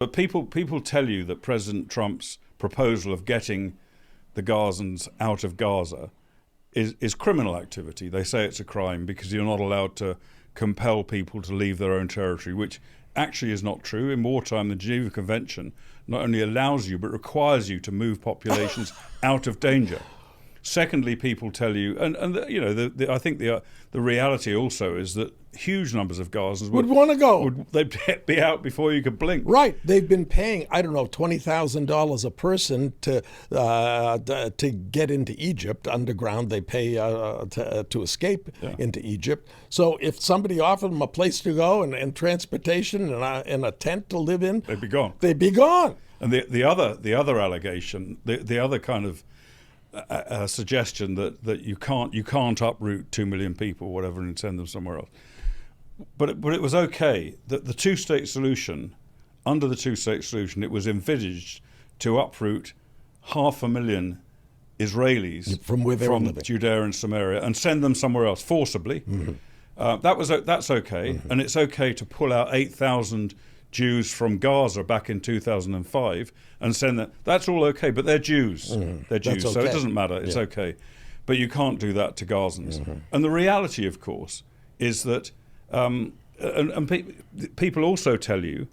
But people tell you that President Trump's proposal of getting the Gazans out of Gaza is criminal activity. They say it's a crime because you're not allowed to compel people to leave their own territory, which actually is not true. In wartime, the Geneva Convention not only allows you but requires you to move populations out of danger. Secondly, people tell you, I think the reality also is that huge numbers of Gazans would want to go. They'd be out before you could blink. Right. They've been paying, I don't know, $20,000 a person to get into Egypt underground. They pay to escape into Egypt. So if somebody offered them a place to go and transportation and a tent to live in, they'd be gone. They'd be gone. And the other allegation, the other kind of a suggestion that you can't uproot 2 million people, whatever, and send them somewhere else. But it was okay that the two-state solution, under the two-state solution, it was envisaged to uproot 500,000 Israelis from Judea and Samaria and send them somewhere else forcibly. Mm-hmm. That's okay, mm-hmm. And it's okay to pull out 8,000 Jews from Gaza back in 2005 and send them. That's all okay, but they're Jews. Mm-hmm. They're Jews, okay. So it doesn't matter. It's okay. But you can't do that to Gazans. Mm-hmm. And the reality, of course, is that people also tell you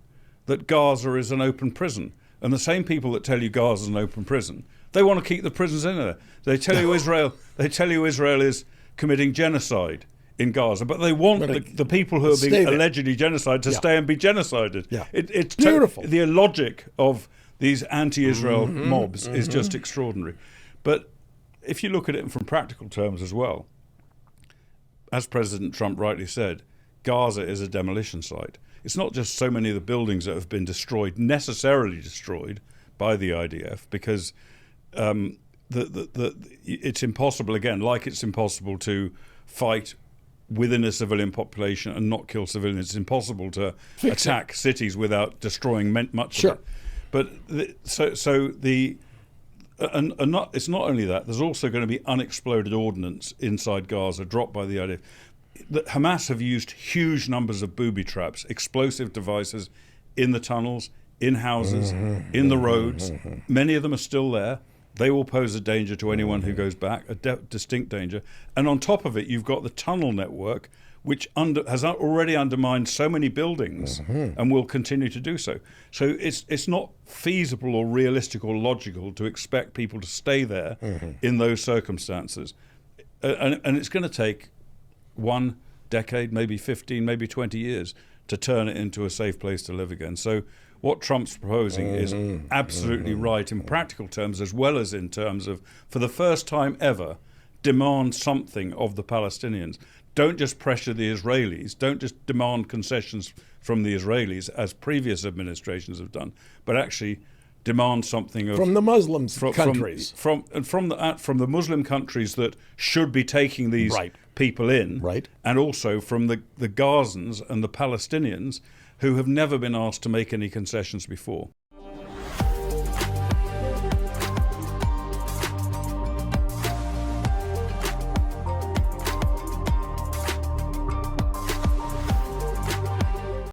that Gaza is an open prison. And the same people that tell you Gaza is an open prison, they want to keep the prisoners in there. They tell you Israel is committing genocide in Gaza, but they want the people who are being allegedly genocided to stay and be genocided. Yeah. It's beautiful. The logic of these anti-Israel mobs is just extraordinary. But if you look at it from practical terms as well, as President Trump rightly said, Gaza is a demolition site. It's not just so many of the buildings that have been necessarily destroyed by the IDF, because it's impossible, again, like it's impossible to fight within a civilian population and not kill civilians. It's impossible to attack cities without destroying much of it. But it's not only that. There's also going to be unexploded ordnance inside Gaza dropped by the IDF. Hamas have used huge numbers of booby traps, explosive devices in the tunnels, in houses, in the roads. Many of them are still there. They will pose a danger to anyone who goes back, a distinct danger. And on top of it, you've got the tunnel network, which has already undermined so many buildings and will continue to do so. So it's not feasible or realistic or logical to expect people to stay there in those circumstances. And it's going to take 1 decade, maybe 15, maybe 20 years to turn it into a safe place to live again. So what Trump's proposing is absolutely right in practical terms, as well as in terms of, for the first time ever, demand something of the Palestinians. Don't just pressure the Israelis. Don't just demand concessions from the Israelis, as previous administrations have done, but actually demand something from the Muslim countries, from the Muslim countries that should be taking these people in, and also from the Gazans and the Palestinians, who have never been asked to make any concessions before.